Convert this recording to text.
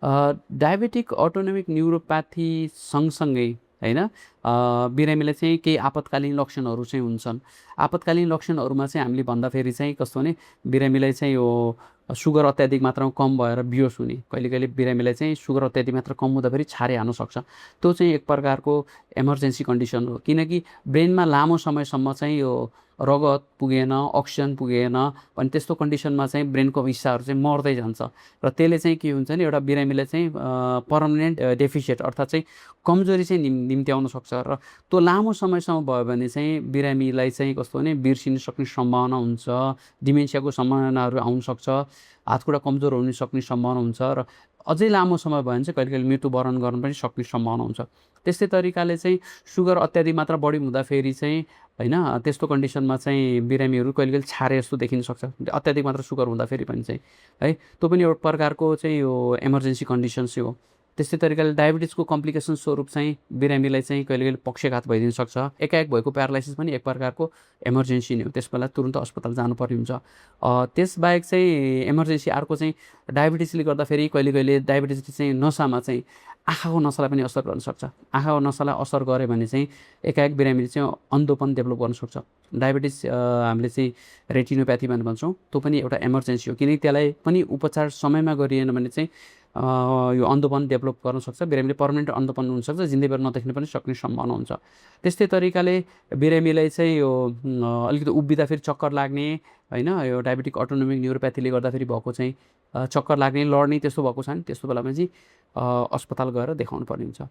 Diabetic अटोनोमिक neuropathy सँगसँगै होइन बिरामीलाई चाहिँ केही आपतकालीन लक्षणहरू चाहिँ हुन्छन्। आपतकालीन लक्षणहरूमा चाहिँ हामीले भन्दाखेरि चाहिँ कस्तो भने बिरामीलाई चाहिँ यो सुगर अत्याधिक मात्रामा कम भएर बिहोस हुने, कहिले कहिले बिरामीलाई चाहिँ सुगर अत्याधिक मात्रा कम हुँदाखेरि छारे हाल्न सक्छ। त्यो चाहिँ एक प्रकारको इमर्जेन्सी कन्डिसन हो, किनकि ब्रेनमा लामो समयसम्म चाहिँ यो रगत पुगेन, अक्सिजन पुगेन अनि त्यस्तो कन्डिसनमा चाहिँ ब्रेनको हिस्साहरू चाहिँ मर्दै जान्छ र त्यसले चाहिँ के हुन्छ नि, एउटा बिरामीलाई चाहिँ पर्मनेन्ट डेफिसिट अर्थात् चाहिँ कमजोरी चाहिँ निम्त्याउन सक्छ र त्यो लामो समयसम्म भयो भने चाहिँ बिरामीलाई चाहिँ कस्तो भने बिर्सिन सक्ने सम्भावना हुन्छ, डिमेन्सियाको सम्भावनाहरू आउन सक्छ, हातखुट्टा कमजोर हुन सक्ने सम्भावना हुन्छ र अझै लामो समय भयो भने चाहिँ कहिले कहिले मृत्युवरण गर्न पनि सक्ने सम्भावना हुन्छ। त्यस्तै तरिकाले चाहिँ सुगर अत्याधिक मात्रा बढी हुँदाखेरि चाहिँ होइन त्यस्तो कन्डिसनमा चाहिँ बिरामीहरू कहिले कहिले छारे जस्तो देखिन सक्छ, अत्याधिक मात्रा सुगर हुँदाखेरि पनि चाहिँ है। त्यो पनि एउटा प्रकारको चाहिँ यो इमर्जेन्सी कन्डिसन चाहिँ हो। त्यस्तै तरिकाले डायबिटिजको कम्प्लिकेसन स्वरूप चाहिँ बिरामीलाई चाहिँ कहिले कहिले पक्षघात भइदिन सक्छ। एकाएक भएको प्यारालाइसिस पनि एक प्रकारको इमर्जेन्सी नै हो, त्यस बेला तुरुन्त अस्पताल जानुपर्ने हुन्छ। त्यसबाहेक चाहिँ इमर्जेन्सी अर्को चाहिँ डायबिटिजले गर्दाखेरि कहिले कहिले डायबिटिजले चाहिँ नसामा चाहिँ आँखाको नसालाई पनि असर गर्न सक्छ। आँखाको नसालाई असर गऱ्यो भने चाहिँ एकाएक बिरामीले चाहिँ अन्धोपन डेभलप गर्न सक्छ। डायबिटिज हामीले चाहिँ रेटिनोप्याथी भनेर भन्छौँ, त्यो पनि एउटा इमर्जेन्सी हो, किनकि त्यसलाई पनि उपचार समयमा गरिएन भने चाहिँ यो अन्धोपन डेभलप गर्न सक्छ। बिरामीले पर्मनेन्ट अन्धोपन हुनसक्छ, जिन्दगीभर नदेख्ने पनि सक्ने सम्भावना हुन्छ। त्यस्तै तरिकाले बिरामीलाई चाहिँ यो अलिकति उभिँदा फेरि चक्कर लाग्ने होइन, यो डायबेटिक अटोनोमिक न्युरोप्याथीले गर्दाखेरि भएको चाहिँ चक्कर लाग्ने, लड्ने त्यस्तो भएको छ भने त्यस्तो बेलामा चाहिँ अस्पताल गएर देखाउनु पर्ने हुन्छ।